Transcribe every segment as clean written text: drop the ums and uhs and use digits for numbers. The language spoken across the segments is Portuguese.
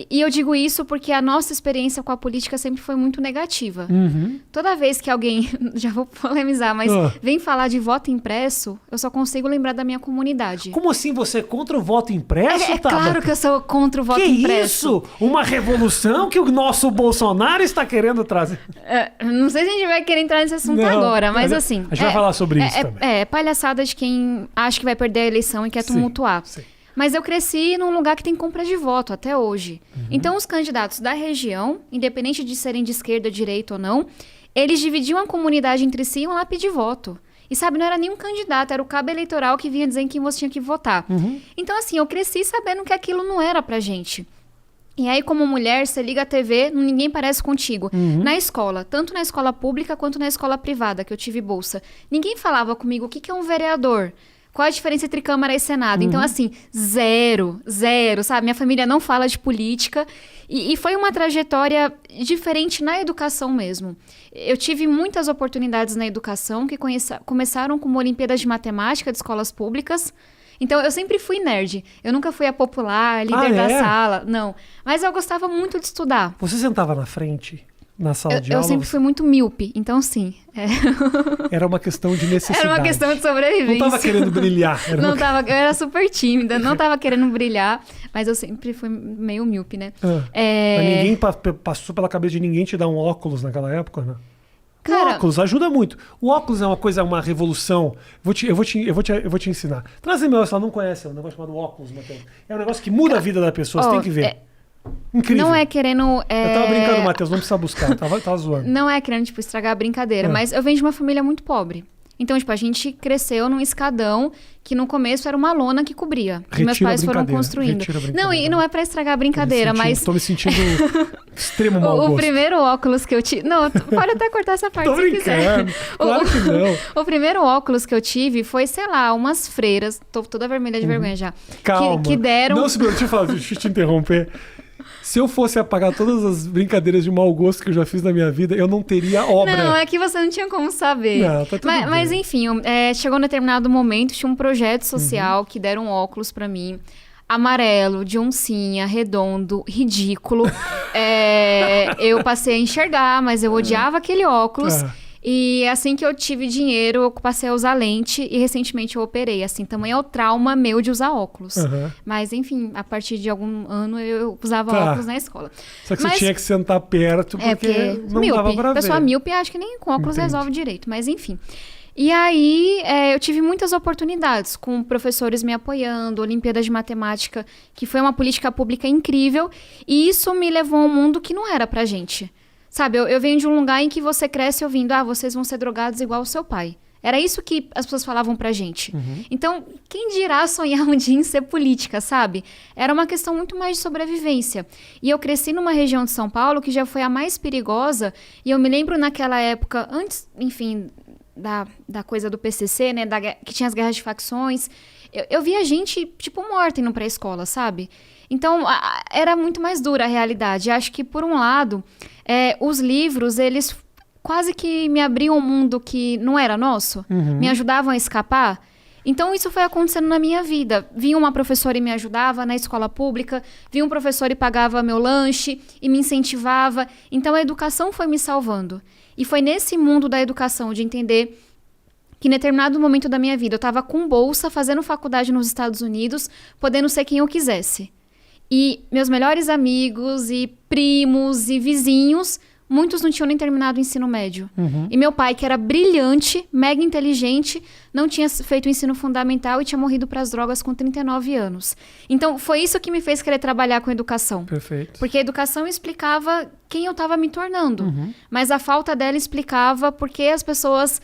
E eu digo isso porque a nossa experiência com a política sempre foi muito negativa. Toda vez que alguém, já vou polemizar, mas vem falar de voto impresso, eu só consigo lembrar da minha comunidade. Como assim você é contra o voto impresso, Tabata? Claro que eu sou contra o voto impresso. Que isso? Uma revolução que o nosso Bolsonaro está querendo trazer. Não sei se a gente vai querer entrar nesse assunto agora, mas assim... A gente vai falar sobre isso também. É palhaçada de quem acha que vai perder a eleição e quer tumultuar. Sim. Mas eu cresci num lugar que tem compra de voto até hoje. Então, os candidatos da região, independente de serem de esquerda, direita ou não, eles dividiam a comunidade entre si e iam lá pedir voto. E sabe, não era nenhum candidato, era o cabo eleitoral que vinha dizendo quem você tinha que votar. Então, assim, eu cresci sabendo que aquilo não era pra gente. E aí, como mulher, você liga a TV, ninguém parece contigo. Na escola, tanto na escola pública quanto na escola privada, que eu tive bolsa, ninguém falava comigo o que é um vereador. Qual a diferença entre Câmara e Senado? Então, assim, zero, sabe? Minha família não fala de política. E foi uma trajetória diferente na educação mesmo. Eu tive muitas oportunidades na educação que começaram como Olimpíadas de Matemática de escolas públicas. Então, eu sempre fui nerd. Eu nunca fui a popular, líder da sala. Não. Mas eu gostava muito de estudar. Você sentava na frente? Na sala de aula? Eu sempre fui muito míope, então sim. Era uma questão de necessidade. Era uma questão de sobrevivência. Não estava querendo brilhar. Eu era super tímida, não estava querendo brilhar, mas eu sempre fui meio míope, né? Mas ninguém passou pela cabeça de ninguém te dar um óculos naquela época, né? Cara, o óculos ajuda muito. O óculos é uma coisa, uma revolução. Eu vou te ensinar. Traz meu, você não conhece, é um negócio chamado óculos, Matheus. É um negócio que muda a vida da pessoa, você tem que ver. Incrível. Não é querendo... Eu tava brincando, Matheus, não precisa buscar. Tava zoando. Não é querendo, tipo, estragar a brincadeira. Mas eu venho de uma família muito pobre. Então, tipo, a gente cresceu num escadão que no começo era uma lona que cobria. Que meus pais foram construindo. Não, e não é pra estragar a brincadeira, mas... Tô me sentindo extremo mau gosto. O primeiro óculos que eu tive... Não, pode até cortar essa parte se quiser. Claro que não. O primeiro óculos que eu tive foi, sei lá, umas freiras. Tô toda vermelha de vergonha já. Calma. Que deram... Não, deixa eu te interromper. Se eu fosse apagar todas as brincadeiras de mau gosto que eu já fiz na minha vida, eu não teria obra. Não, é que você não tinha como saber. Não, tá tudo mas enfim, chegou um determinado momento, tinha um projeto social que deram óculos pra mim. Amarelo, de oncinha, redondo, ridículo. Eu passei a enxergar, mas eu odiava aquele óculos. E assim que eu tive dinheiro, eu passei a usar lente e recentemente eu operei. Assim, também é o trauma meu de usar óculos. Mas enfim, a partir de algum ano eu usava óculos na escola. Só que você tinha que sentar perto porque não dava pra ver. Pessoa míope, acho que nem com óculos resolve direito, mas enfim. E aí, eu tive muitas oportunidades com professores me apoiando, Olimpíadas de Matemática, que foi uma política pública incrível. E isso me levou a um mundo que não era pra gente. Sabe, eu venho de um lugar em que você cresce ouvindo, vocês vão ser drogados igual o seu pai. Era isso que as pessoas falavam pra gente. Então, quem dirá sonhar um dia em ser política, sabe? Era uma questão muito mais de sobrevivência. E eu cresci numa região de São Paulo que já foi a mais perigosa. E eu me lembro naquela época, antes, enfim, da coisa do PCC, né? Que tinha as guerras de facções. Eu via gente, tipo, morta indo pra escola, sabe? Então, era muito mais dura a realidade. Acho que, por um lado, os livros, eles quase que me abriam um mundo que não era nosso. Me ajudavam a escapar. Então, isso foi acontecendo na minha vida. Vinha uma professora e me ajudava na escola pública. Vinha um professor e pagava meu lanche e me incentivava. Então, a educação foi me salvando. E foi nesse mundo da educação, de entender que em determinado momento da minha vida eu estava com bolsa, fazendo faculdade nos Estados Unidos, podendo ser quem eu quisesse. E meus melhores amigos e primos e vizinhos, muitos não tinham nem terminado o ensino médio. E meu pai, que era brilhante, mega inteligente, não tinha feito o ensino fundamental e tinha morrido para as drogas com 39 anos. Então, foi isso que me fez querer trabalhar com educação. Perfeito. Porque a educação explicava quem eu estava me tornando. Mas a falta dela explicava porque as pessoas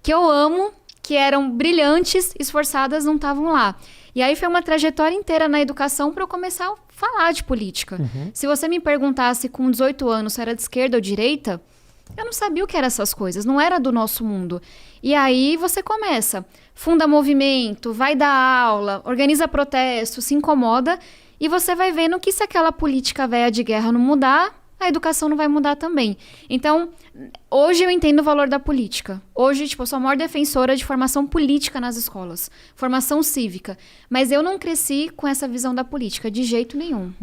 que eu amo, que eram brilhantes, esforçadas, não estavam lá. E aí foi uma trajetória inteira na educação para eu começar a falar de política. Se você me perguntasse com 18 anos se era de esquerda ou direita, eu não sabia o que eram essas coisas, não era do nosso mundo. E aí você começa, funda movimento, vai dar aula, organiza protesto, se incomoda, e você vai vendo que se aquela política velha de guerra não mudar, a educação não vai mudar também. Então, hoje eu entendo o valor da política. Hoje, eu sou a maior defensora de formação política nas escolas. Formação cívica. Mas eu não cresci com essa visão da política, de jeito nenhum.